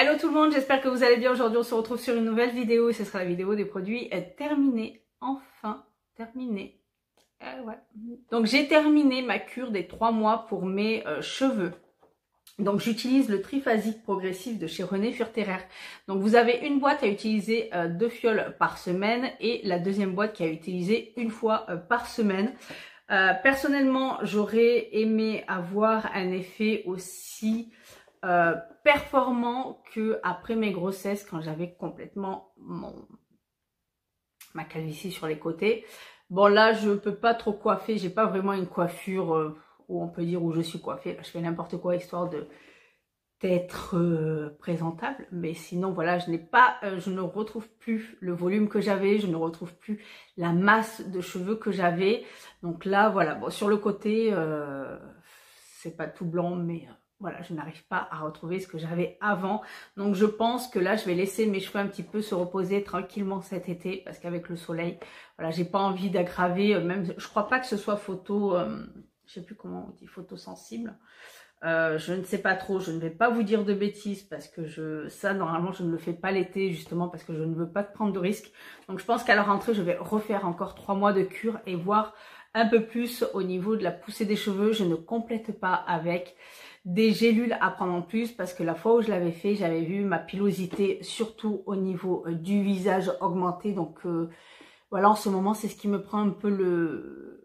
Hello tout le monde, j'espère que vous allez bien. Aujourd'hui on se retrouve sur une nouvelle vidéo et ce sera la vidéo des produits terminés. Enfin terminés. Ouais. Donc j'ai terminé ma cure des 3 mois pour mes cheveux. Donc j'utilise le triphasique progressif de chez René Furterer. Donc vous avez une boîte à utiliser 2 fioles par semaine et la deuxième boîte qui a utilisé une fois par semaine. Personnellement j'aurais aimé avoir un effet aussi performant que après mes grossesses quand j'avais complètement ma calvitie sur les côtés. Bon là je peux pas trop coiffer, j'ai pas vraiment une coiffure où on peut dire où je suis coiffée. Là, je fais n'importe quoi histoire de d'être présentable, mais sinon voilà, je ne retrouve plus le volume que j'avais, je ne retrouve plus la masse de cheveux que j'avais. Donc là voilà, bon sur le côté c'est pas tout blanc, mais voilà, je n'arrive pas à retrouver ce que j'avais avant. Donc je pense que là je vais laisser mes cheveux un petit peu se reposer tranquillement cet été, parce qu'avec le soleil, voilà, j'ai pas envie d'aggraver, même je crois pas que ce soit photo, je sais plus comment on dit, photosensible. Je ne sais pas trop, je ne vais pas vous dire de bêtises parce que ça normalement je ne le fais pas l'été justement parce que je ne veux pas prendre de risques. Donc je pense qu'à la rentrée je vais refaire encore 3 mois de cure et voir un peu plus au niveau de la poussée des cheveux. Je ne complète pas avec des gélules à prendre en plus parce que la fois où je l'avais fait, j'avais vu ma pilosité surtout au niveau du visage augmenter. Donc voilà, en ce moment c'est ce qui me prend un peu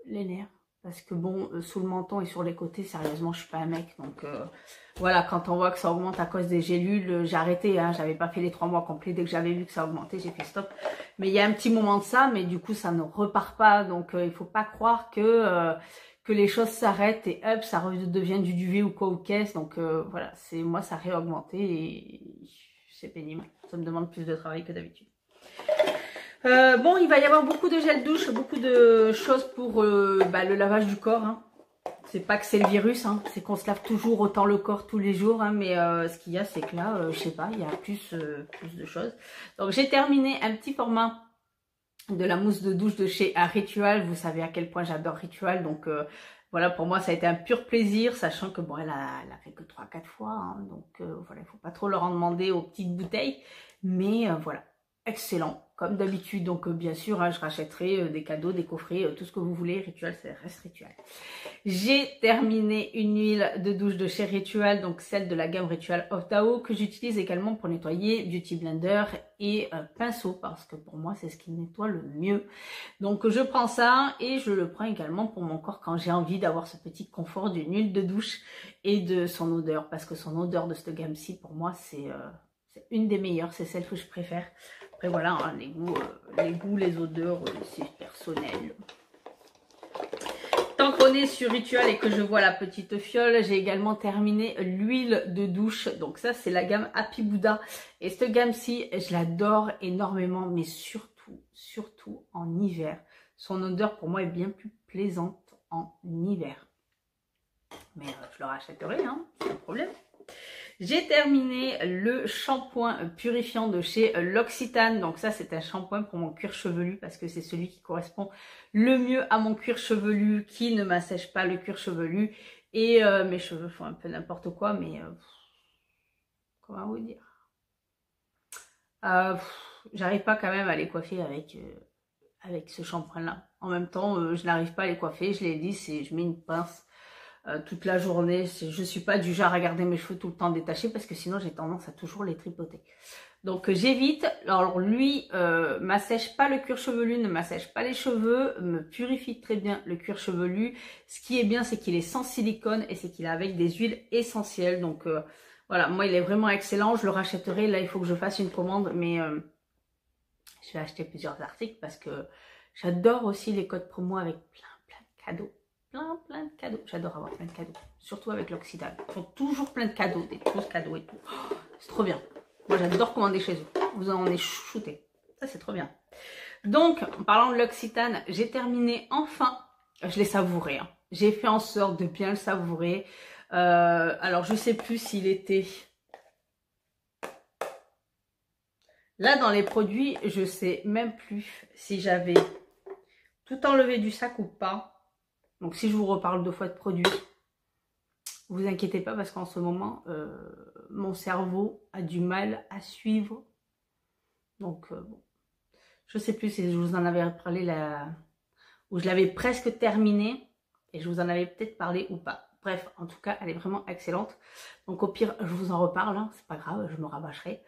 les nerfs. Parce que bon, sous le menton et sur les côtés, sérieusement, je suis pas un mec. Donc voilà, quand on voit que ça augmente à cause des gélules, j'ai arrêté. Hein, j'avais pas fait les 3 mois complets. Dès que j'avais vu que ça augmentait, j'ai fait stop. Mais il y a un petit moment de ça, mais du coup, ça ne repart pas. Donc il faut pas croire que les choses s'arrêtent et hop, ça redevient du duvet ou quoi ou qu'est-ce. Donc voilà, moi, ça a réaugmenté et c'est pénible. Ça me demande plus de travail que d'habitude. Bon, il va y avoir beaucoup de gel douche, beaucoup de choses pour le lavage du corps. Hein. C'est pas que c'est le virus, hein. C'est qu'on se lave toujours autant le corps tous les jours. Hein, mais ce qu'il y a, c'est que là, je sais pas, il y a plus de choses. Donc j'ai terminé un petit format de la mousse de douche de chez Ritual. Vous savez à quel point j'adore Ritual. Donc voilà, pour moi, ça a été un pur plaisir, sachant que bon, elle a fait que 3-4 fois. Hein, donc voilà, il faut pas trop leur en demander aux petites bouteilles. Mais voilà. Excellent, comme d'habitude. Donc bien sûr, hein, je rachèterai des cadeaux, des coffrets, tout ce que vous voulez. Ritual, ça reste Ritual. J'ai terminé une huile de douche de chez Ritual, donc celle de la gamme Ritual of Tao, que j'utilise également pour nettoyer Beauty Blender et pinceau, parce que pour moi, c'est ce qui nettoie le mieux. Donc je prends ça et je le prends également pour mon corps quand j'ai envie d'avoir ce petit confort d'une huile de douche et de son odeur, parce que son odeur de cette gamme-ci, pour moi, c'est une des meilleures, c'est celle que je préfère. Après voilà, hein, les goûts, les odeurs, c'est personnel. Tant qu'on est sur Ritual et que je vois la petite fiole, j'ai également terminé l'huile de douche. Donc ça, c'est la gamme Happy Buddha. Et cette gamme-ci, je l'adore énormément, mais surtout en hiver. Son odeur, pour moi, est bien plus plaisante en hiver. Mais je le rachèterai, hein, c'est un problème. J'ai terminé le shampoing purifiant de chez L'Occitane. Donc ça, c'est un shampoing pour mon cuir chevelu parce que c'est celui qui correspond le mieux à mon cuir chevelu, qui ne m'assèche pas le cuir chevelu. Et mes cheveux font un peu n'importe quoi, mais comment vous dire, j'arrive pas quand même à les coiffer avec ce shampoing-là. En même temps, je n'arrive pas à les coiffer, je les lisse et je mets une pince toute la journée. Je suis pas du genre à garder mes cheveux tout le temps détachés parce que sinon j'ai tendance à toujours les tripoter. Donc j'évite. Alors lui m'assèche pas le cuir chevelu, ne m'assèche pas les cheveux, me purifie très bien le cuir chevelu. Ce qui est bien, c'est qu'il est sans silicone et c'est qu'il est avec des huiles essentielles. Donc voilà, moi il est vraiment excellent. Je le rachèterai. Là il faut que je fasse une commande, mais je vais acheter plusieurs articles parce que j'adore aussi les codes promo avec plein de cadeaux. Plein de cadeaux. J'adore avoir plein de cadeaux. Surtout avec l'Occitane. Ils font toujours plein de cadeaux. Des trousses cadeaux et tout. Oh, c'est trop bien. Moi, j'adore commander chez eux. Vous en êtes chouchoutés. Ça, c'est trop bien. Donc, en parlant de l'Occitane, j'ai terminé enfin. Je l'ai savouré. Hein. J'ai fait en sorte de bien le savourer. Alors, je sais plus s'il était... Là, dans les produits, je sais même plus si j'avais tout enlevé du sac ou pas. Donc si je vous reparle 2 fois de produits, vous inquiétez pas parce qu'en ce moment, mon cerveau a du mal à suivre. Donc, bon. Je sais plus si je vous en avais parlé là, où je l'avais presque terminé et je vous en avais peut-être parlé ou pas. Bref, en tout cas, elle est vraiment excellente. Donc au pire, je vous en reparle, hein, c'est pas grave, je me rabâcherai.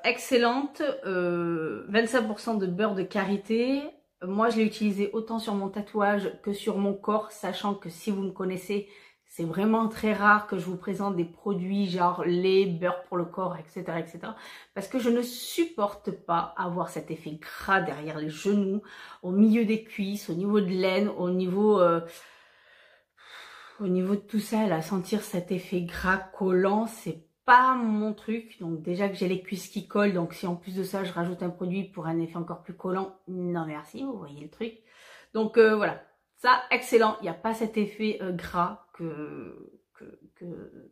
Excellente, 25% de beurre de karité. Moi, je l'ai utilisé autant sur mon tatouage que sur mon corps, sachant que si vous me connaissez, c'est vraiment très rare que je vous présente des produits genre lait, beurre pour le corps, etc., etc. Parce que je ne supporte pas avoir cet effet gras derrière les genoux, au milieu des cuisses, au niveau de l'aine, au niveau de tout ça, là, sentir cet effet gras collant, c'est pas mon truc. Donc déjà que j'ai les cuisses qui collent, donc si en plus de ça, je rajoute un produit pour un effet encore plus collant, non merci, vous voyez le truc. Donc voilà. Ça, excellent. Il n'y a pas cet effet gras que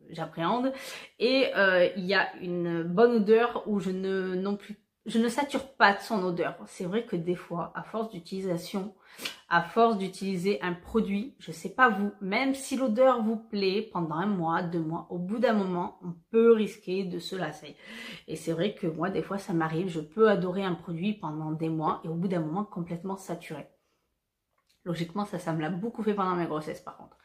j'appréhende. Et il y a une bonne odeur où je ne sature pas de son odeur. C'est vrai que des fois, à force d'utilisation, à force d'utiliser un produit, je sais pas vous, même si l'odeur vous plaît pendant 1 mois, 2 mois, au bout d'un moment, on peut risquer de se lasser. Et c'est vrai que moi, des fois, ça m'arrive, je peux adorer un produit pendant des mois et au bout d'un moment, complètement saturé. Logiquement, ça me l'a beaucoup fait pendant mes grossesses par contre.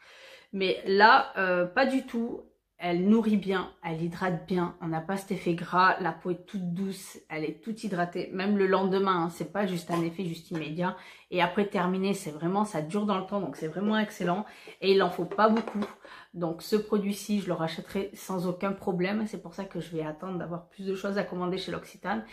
Mais là, pas du tout. Elle nourrit bien, elle hydrate bien. On n'a pas cet effet gras. La peau est toute douce, elle est toute hydratée. Même le lendemain, hein, c'est pas juste un effet juste immédiat. Et après terminé, c'est vraiment, ça dure dans le temps. Donc c'est vraiment excellent. Et il en faut pas beaucoup. Donc ce produit-ci, je le rachèterai sans aucun problème. C'est pour ça que je vais attendre d'avoir plus de choses à commander chez l'Occitane.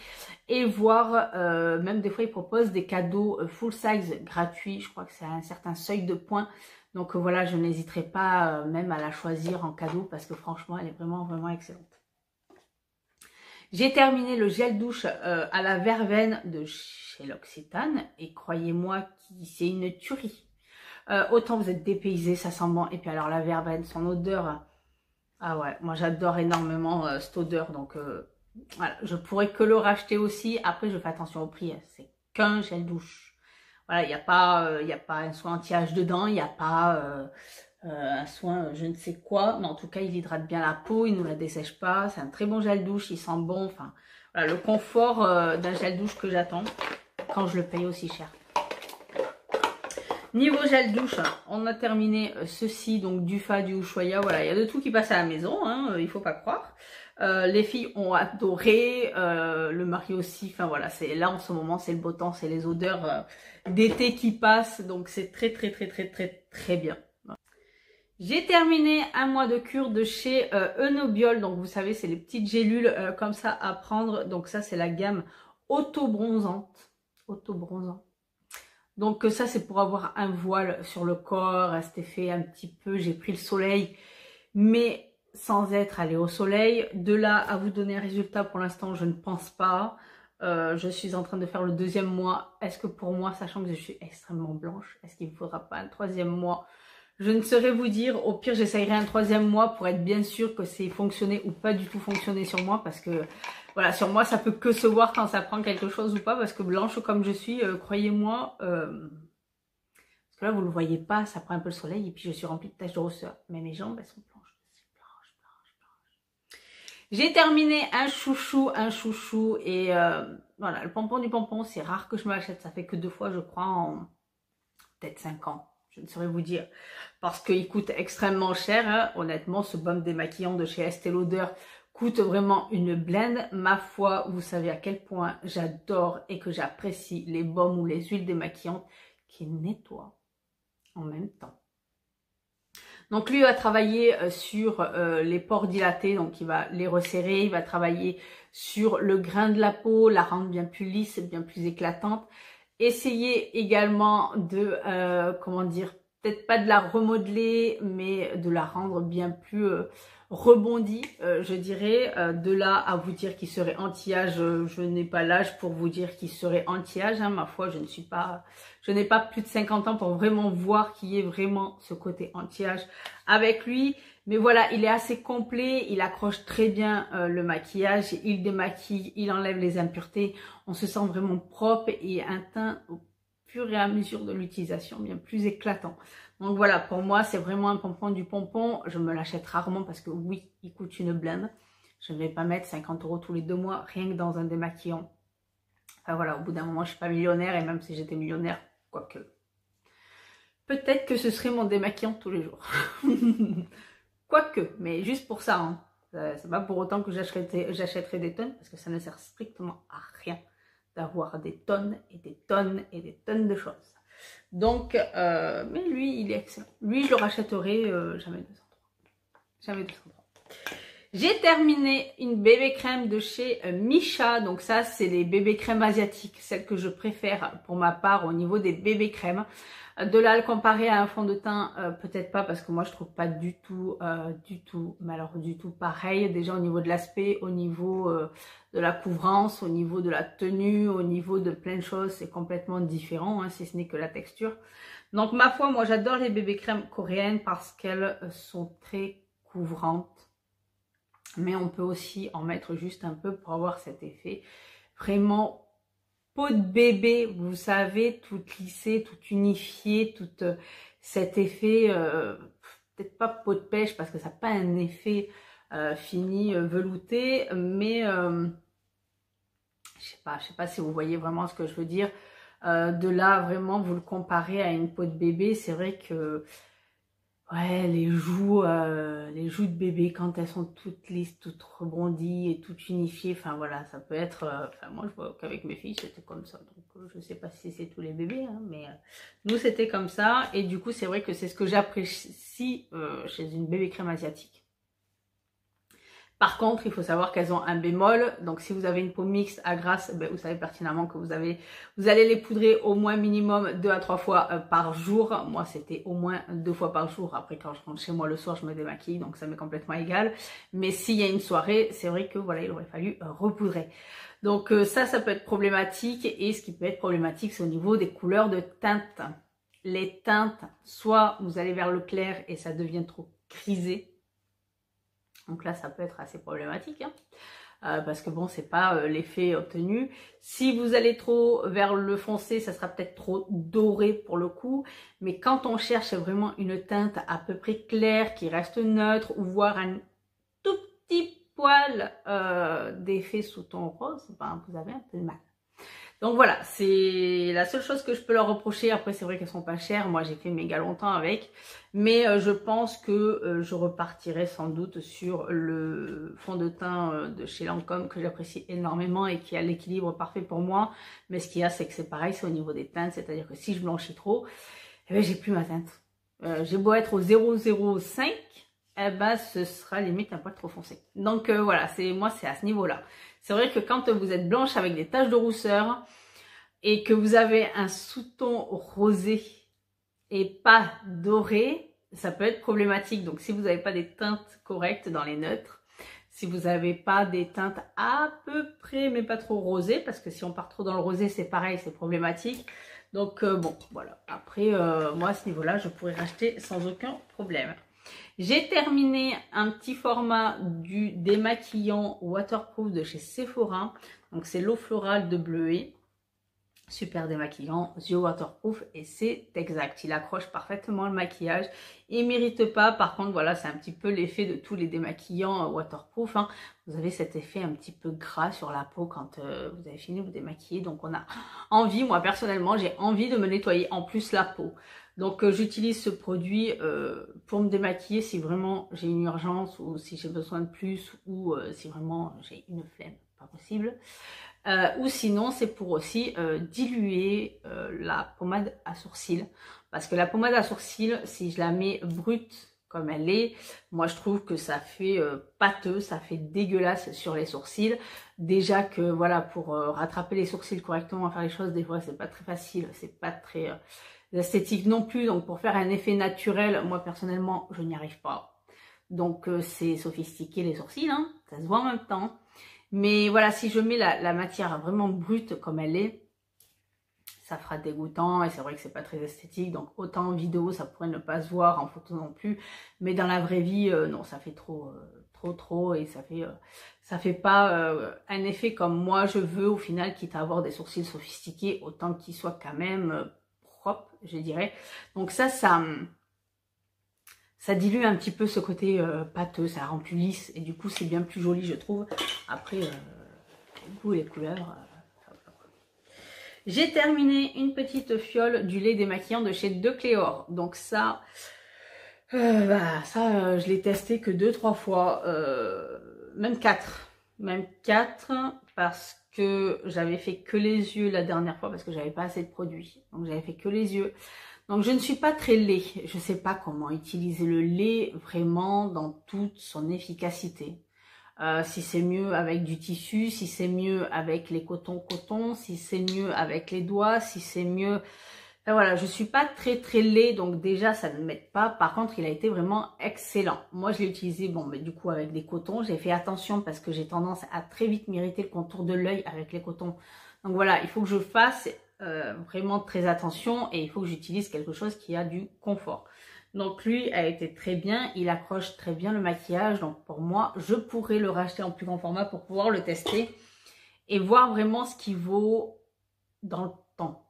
Et voir, même des fois, ils proposent des cadeaux full size gratuits. Je crois que c'est un certain seuil de points. Donc voilà, je n'hésiterai pas même à la choisir en cadeau parce que franchement, elle est vraiment, vraiment excellente. J'ai terminé le gel douche à la verveine de chez l'Occitane et croyez-moi, c'est une tuerie. Autant vous êtes dépaysés, ça sent bon. Et puis alors la verveine, son odeur, ah ouais, moi j'adore énormément cette odeur. Donc voilà, je pourrais que le racheter aussi. Après, je fais attention au prix, c'est qu'un gel douche. Voilà, il n'y a pas un soin anti-âge dedans, il n'y a pas un soin je ne sais quoi, mais en tout cas, il hydrate bien la peau, il ne la dessèche pas, c'est un très bon gel douche, il sent bon, enfin, voilà, le confort d'un gel douche que j'attends quand je le paye aussi cher. Niveau gel douche, on a terminé ceci, donc du Fa, du Ushuaïa, voilà, il y a de tout qui passe à la maison, hein, il faut pas croire. Les filles ont adoré, le mari aussi, enfin voilà, c'est là en ce moment, c'est le beau temps, c'est les odeurs d'été qui passent, donc c'est très très très très très très bien. J'ai terminé 1 mois de cure de chez Enobiol, donc vous savez, c'est les petites gélules comme ça à prendre, donc ça c'est la gamme auto-bronzante, auto-bronzant. Donc ça c'est pour avoir un voile sur le corps, cet effet un petit peu, j'ai pris le soleil, mais sans être allé au soleil. De là à vous donner un résultat, pour l'instant, je ne pense pas. Je suis en train de faire le 2e mois. Est-ce que pour moi, sachant que je suis extrêmement blanche, est-ce qu'il ne faudra pas un 3e mois? Je ne saurais vous dire. Au pire, j'essayerai un 3e mois pour être bien sûr que c'est fonctionné ou pas du tout fonctionné sur moi. Parce que, voilà, sur moi, ça peut que se voir quand ça prend quelque chose ou pas. Parce que blanche comme je suis, croyez-moi... parce que là, vous ne le voyez pas, ça prend un peu le soleil. Et puis, je suis remplie de taches de rousseur. Mais mes jambes, elles sont blanches. J'ai terminé un chouchou et voilà, le pompon du pompon, c'est rare que je me l'achète, ça fait que 2 fois je crois en peut-être 5 ans, je ne saurais vous dire, parce qu'il coûte extrêmement cher, hein. Honnêtement, ce baume démaquillant de chez Estée Lauder coûte vraiment une blinde, ma foi, vous savez à quel point j'adore et que j'apprécie les baumes ou les huiles démaquillantes qui nettoient en même temps. Donc lui va travailler sur les pores dilatés, donc il va les resserrer, il va travailler sur le grain de la peau, la rendre bien plus lisse, bien plus éclatante. Essayer également de, comment dire, peut-être pas de la remodeler, mais de la rendre bien plus rebondie, je dirais. De là à vous dire qu'il serait anti-âge, je n'ai pas l'âge pour vous dire qu'il serait anti-âge, hein. Ma foi, je n'ai pas plus de 50 ans pour vraiment voir qu'il y ait vraiment ce côté anti-âge avec lui. Mais voilà, il est assez complet, il accroche très bien le maquillage, il démaquille, il enlève les impuretés. On se sent vraiment propre et un teint fur et à mesure de l'utilisation, bien plus éclatant. Donc voilà, pour moi, c'est vraiment un pompon du pompon. Je me l'achète rarement parce que oui, il coûte une blinde. Je ne vais pas mettre 50 € tous les 2 mois, rien que dans un démaquillant. Enfin voilà, au bout d'un moment, je ne suis pas millionnaire, et même si j'étais millionnaire, quoique, peut-être que ce serait mon démaquillant tous les jours. Quoique, mais juste pour ça, hein. C'est pas pour autant que j'achèterai des tonnes, parce que ça ne sert strictement à rien d'avoir des tonnes et des tonnes et des tonnes de choses. Donc, mais lui, il est excellent. Lui, je le rachèterai jamais 203. Jamais 203. J'ai terminé une bébé crème de chez Missha. Donc ça, c'est les bébés crèmes asiatiques, celles que je préfère pour ma part au niveau des bébés crèmes. De là, le comparer à un fond de teint, peut-être pas, parce que moi je trouve pas du tout, mais alors du tout pareil. Déjà au niveau de l'aspect, au niveau de la couvrance, au niveau de la tenue, au niveau de plein de choses, c'est complètement différent, hein, si ce n'est que la texture. Donc ma foi, moi j'adore les bébés crèmes coréennes parce qu'elles sont très couvrantes. Mais on peut aussi en mettre juste un peu pour avoir cet effet vraiment peau de bébé, vous savez, toute lissée, toute unifiée, tout cet effet, peut-être pas peau de pêche parce que ça n'a pas un effet fini, velouté, mais je sais pas si vous voyez vraiment ce que je veux dire. De là, vraiment, vous le comparez à une peau de bébé, c'est vrai que ouais, les joues de bébé, quand elles sont toutes lisses, toutes rebondies et toutes unifiées, enfin voilà, ça peut être, enfin moi je vois qu'avec mes filles c'était comme ça, donc je sais pas si c'est tous les bébés, hein, mais nous c'était comme ça, et du coup c'est vrai que c'est ce que j'apprécie chez une bébé crème asiatique. Par contre, il faut savoir qu'elles ont un bémol. Donc, si vous avez une peau mixte à grasse, ben, vous savez pertinemment que vous allez les poudrer au moins minimum 2 à 3 fois par jour. Moi, c'était au moins 2 fois par jour. Après, quand je rentre chez moi le soir, je me démaquille, donc ça m'est complètement égal. Mais s'il y a une soirée, c'est vrai que voilà, il aurait fallu repoudrer. Donc ça peut être problématique. Et ce qui peut être problématique, c'est au niveau des couleurs de teintes. Les teintes, soit vous allez vers le clair et ça devient trop grisé. Donc là, ça peut être assez problématique, hein, parce que bon, c'est pas l'effet obtenu. Si vous allez trop vers le foncé, ça sera peut-être trop doré pour le coup. Mais quand on cherche vraiment une teinte à peu près claire, qui reste neutre, ou voire un tout petit poil d'effet sous ton rose, ben, vous avez un peu de mal. Donc voilà, c'est la seule chose que je peux leur reprocher. Après, c'est vrai qu'elles sont pas chères. Moi, j'ai fait méga longtemps avec. Mais je pense que je repartirai sans doute sur le fond de teint de chez Lancôme que j'apprécie énormément et qui a l'équilibre parfait pour moi. Mais ce qu'il y a, c'est que c'est pareil, c'est au niveau des teintes. C'est-à-dire que si je blanchis trop, eh ben, j'ai plus ma teinte. J'ai beau être au 0,05, eh ben, ce sera limite un poil trop foncé. Donc voilà, moi, c'est à ce niveau-là. C'est vrai que quand vous êtes blanche avec des taches de rousseur et que vous avez un sous-ton rosé et pas doré, ça peut être problématique. Donc si vous n'avez pas des teintes correctes dans les neutres, si vous n'avez pas des teintes à peu près mais pas trop rosées, parce que si on part trop dans le rosé, c'est pareil, c'est problématique. Donc bon, voilà. Après, moi à ce niveau-là, je pourrais racheter sans aucun problème. J'ai terminé un petit format du démaquillant waterproof de chez Sephora. Donc c'est l'eau florale de Bleuet. Super démaquillant, yeux waterproof, et c'est exact. Il accroche parfaitement le maquillage. Il mérite pas. Par contre, voilà, c'est un petit peu l'effet de tous les démaquillants waterproof, hein. Vous avez cet effet un petit peu gras sur la peau quand vous avez fini de vous démaquiller. Donc on a envie, moi personnellement, j'ai envie de me nettoyer en plus la peau. Donc j'utilise ce produit pour me démaquiller si vraiment j'ai une urgence ou si j'ai besoin de plus ou si vraiment j'ai une flemme, pas possible. Ou sinon c'est pour aussi diluer la pommade à sourcils. Parce que la pommade à sourcils, si je la mets brute comme elle est, moi je trouve que ça fait pâteux, ça fait dégueulasse sur les sourcils. Déjà que voilà, pour rattraper les sourcils correctement, faire les choses, des fois c'est pas très facile, c'est pas très esthétique non plus. Donc pour faire un effet naturel, moi personnellement je n'y arrive pas. Donc c'est sophistiqué les sourcils, hein, ça se voit en même temps. Mais voilà, si je mets la matière vraiment brute comme elle est, ça fera dégoûtant et c'est vrai que c'est pas très esthétique. Donc autant en vidéo, ça pourrait ne pas se voir, en photo non plus. Mais dans la vraie vie, non, ça fait trop et ça fait pas un effet comme moi je veux au final, quitte à avoir des sourcils sophistiqués, autant qu'ils soient quand même propre, je dirais. Donc ça dilue un petit peu ce côté pâteux, ça rend plus lisse et du coup c'est bien plus joli je trouve. Après, le goût et les couleurs... J'ai terminé une petite fiole du lait démaquillant de chez De Cléor. Donc ça, je l'ai testé que 2-3 fois, même 4. Même 4 parce que j'avais fait que les yeux la dernière fois parce que j'avais pas assez de produits. Donc j'avais fait que les yeux. Donc je ne suis pas très lait. Je sais pas comment utiliser le lait vraiment dans toute son efficacité. Si c'est mieux avec du tissu, si c'est mieux avec les cotons, si c'est mieux avec les doigts, si c'est mieux... Enfin, voilà, je suis pas très lait, donc déjà ça ne m'aide pas. Par contre, il a été vraiment excellent. Moi, je l'ai utilisé, bon, mais du coup avec des cotons. J'ai fait attention parce que j'ai tendance à très vite m'irriter le contour de l'œil avec les cotons. Donc voilà, il faut que je fasse vraiment très attention et il faut que j'utilise quelque chose qui a du confort. Donc lui a été très bien, il accroche très bien le maquillage. Donc pour moi, je pourrais le racheter en plus grand format pour pouvoir le tester et voir vraiment ce qu'il vaut dans le temps.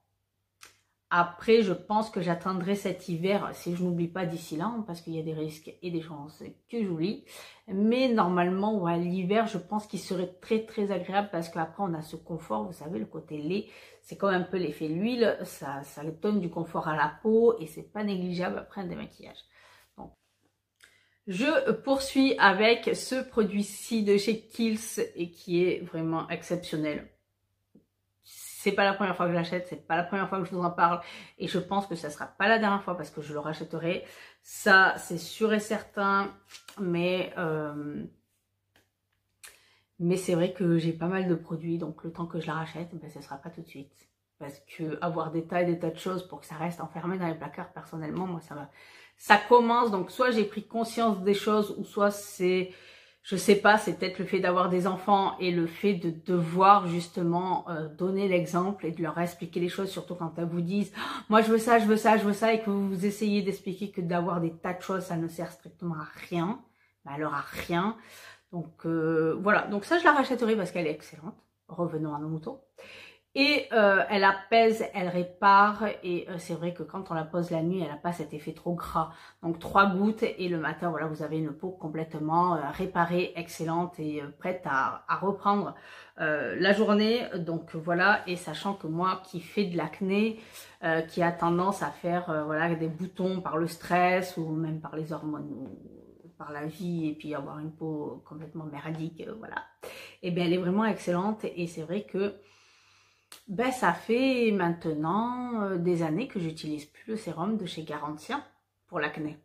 Après, je pense que j'attendrai cet hiver si je n'oublie pas d'ici là, parce qu'il y a des risques et des chances que j'oublie. Mais normalement, ouais, l'hiver, je pense qu'il serait très agréable parce qu'après, on a ce confort, vous savez, le côté lait. C'est comme un peu l'effet l'huile, ça donne du confort à la peau et c'est pas négligeable après un démaquillage. Donc, je poursuis avec ce produit-ci de chez Kiehl's et qui est vraiment exceptionnel. C'est pas la première fois que je l'achète, c'est pas la première fois que je vous en parle et je pense que ça sera pas la dernière fois parce que je le rachèterai. Ça, c'est sûr et certain, mais c'est vrai que j'ai pas mal de produits, donc le temps que je la rachète, ben, ce sera pas tout de suite. Parce que avoir des tas et des tas de choses pour que ça reste enfermé dans les placards, personnellement, moi, ça commence. Donc, soit j'ai pris conscience des choses, ou soit c'est... Je sais pas, c'est peut-être le fait d'avoir des enfants et le fait de devoir justement donner l'exemple et de leur expliquer les choses, surtout quand elles vous disent oh, « moi je veux ça, je veux ça, je veux ça » et que vous essayez d'expliquer que d'avoir des tas de choses, ça ne sert strictement à rien, alors à rien. Donc voilà, donc ça je la rachèterai parce qu'elle est excellente. Revenons à nos moutons. Et elle apaise, elle répare et c'est vrai que quand on la pose la nuit, elle n'a pas cet effet trop gras. Donc 3 gouttes et le matin, voilà, vous avez une peau complètement réparée, excellente et prête à reprendre la journée. Donc voilà, et sachant que moi qui fais de l'acné, qui a tendance à faire voilà, des boutons par le stress ou même par les hormones ou par la vie et puis avoir une peau complètement merdique, voilà. Et bien elle est vraiment excellente et c'est vrai que ben, ça fait maintenant des années que j'utilise plus le sérum de chez Garantia pour l'acné.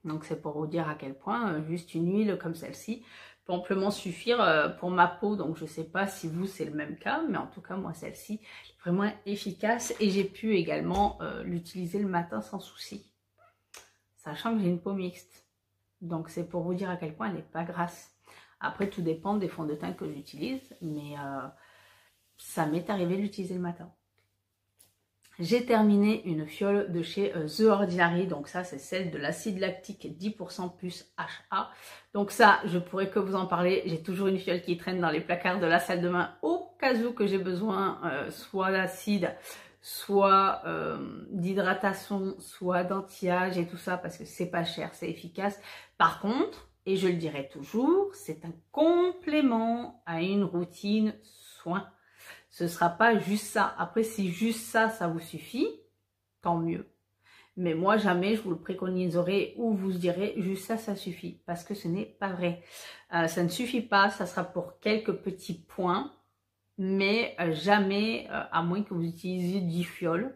Donc c'est pour vous dire à quel point juste une huile comme celle-ci peut amplement suffire pour ma peau. Donc je ne sais pas si vous c'est le même cas, mais en tout cas moi celle-ci est vraiment efficace et j'ai pu également l'utiliser le matin sans souci. Sachant que j'ai une peau mixte. Donc c'est pour vous dire à quel point elle n'est pas grasse. Après tout dépend des fonds de teint que j'utilise, mais... ça m'est arrivé de l'utiliser le matin. J'ai terminé une fiole de chez The Ordinary. Donc ça, c'est celle de l'acide lactique 10% plus HA. Donc ça, je pourrais que vous en parler. J'ai toujours une fiole qui traîne dans les placards de la salle de bain au cas où que j'ai besoin soit d'acide, soit d'hydratation, soit d'anti-âge et tout ça parce que c'est pas cher, c'est efficace. Par contre, et je le dirai toujours, c'est un complément à une routine soin. Ce ne sera pas juste ça. Après, si juste ça, ça vous suffit, tant mieux. Mais moi, jamais je vous le préconiserai ou vous direz juste ça, ça suffit. Parce que ce n'est pas vrai. Ça ne suffit pas, ça sera pour quelques petits points. Mais jamais, à moins que vous utilisiez 10 fioles.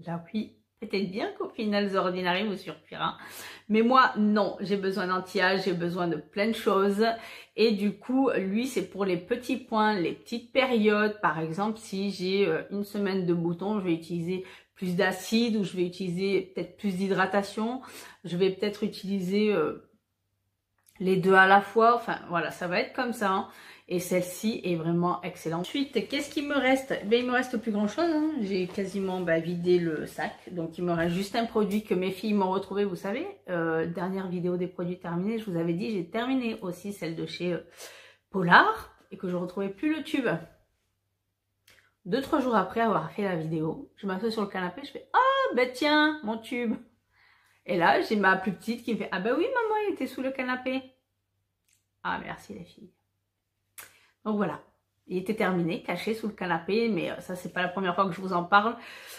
Là, oui, peut-être bien qu'au final, The Ordinary vous suffira. Mais moi, non, j'ai besoin d'anti-âge, j'ai besoin de plein de choses. Et du coup, lui, c'est pour les petits points, les petites périodes. Par exemple, si j'ai une semaine de boutons, je vais utiliser plus d'acide ou je vais utiliser peut-être plus d'hydratation. Je vais peut-être utiliser les deux à la fois. Enfin, voilà, ça va être comme ça. Hein. Et celle-ci est vraiment excellente. Ensuite, qu'est-ce qu'il me reste? Ben, il me reste plus grand chose. Hein. J'ai quasiment vidé le sac. Donc, il me reste juste un produit que mes filles m'ont retrouvé. Vous savez, dernière vidéo des produits terminés. Je vous avais dit, j'ai terminé aussi celle de chez Polar. Et que je ne retrouvais plus le tube. 2-3 jours après avoir fait la vidéo, je m'assois sur le canapé, je fais « Ah, ben tiens, mon tube !» Et là, j'ai ma plus petite qui me fait « Ah ben oui, maman, il était sous le canapé. » Ah, merci les filles. Donc voilà, il était terminé, caché sous le canapé, mais ça, c'est pas la première fois que je vous en parle.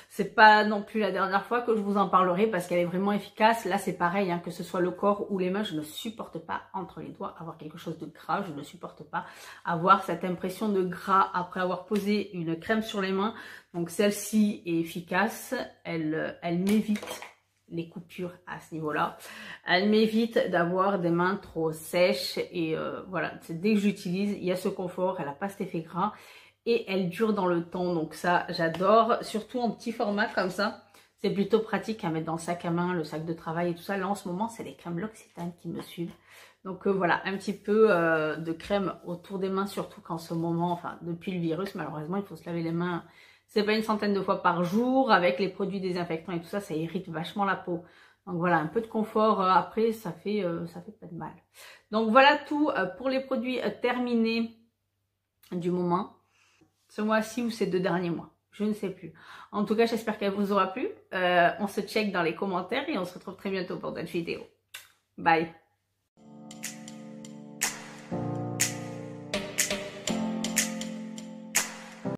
C'est pas non plus la dernière fois que je vous en parlerai parce qu'elle est vraiment efficace. Là, c'est pareil, hein, que ce soit le corps ou les mains, je ne supporte pas entre les doigts avoir quelque chose de gras. Je ne supporte pas avoir cette impression de gras après avoir posé une crème sur les mains. Donc celle-ci est efficace, elle m'évite les coupures à ce niveau-là. Elle m'évite d'avoir des mains trop sèches et voilà, dès que j'utilise, il y a ce confort, elle n'a pas cet effet gras et elle dure dans le temps. Donc ça, j'adore, surtout en petit format comme ça. C'est plutôt pratique à mettre dans le sac à main, le sac de travail et tout ça. Là, en ce moment, c'est les crèmes L'Occitane qui me suivent. Donc voilà, un petit peu de crème autour des mains, surtout qu'en ce moment, enfin, depuis le virus, malheureusement, il faut se laver les mains. C'est pas une centaine de fois par jour. Avec les produits désinfectants et tout ça, ça irrite vachement la peau. Donc voilà, un peu de confort après, ça fait pas de mal. Donc voilà tout pour les produits terminés du moment. Ce mois-ci ou ces 2 derniers mois. Je ne sais plus. En tout cas, j'espère qu'elle vous aura plu. On se check dans les commentaires et on se retrouve très bientôt pour d'autres vidéos. Bye!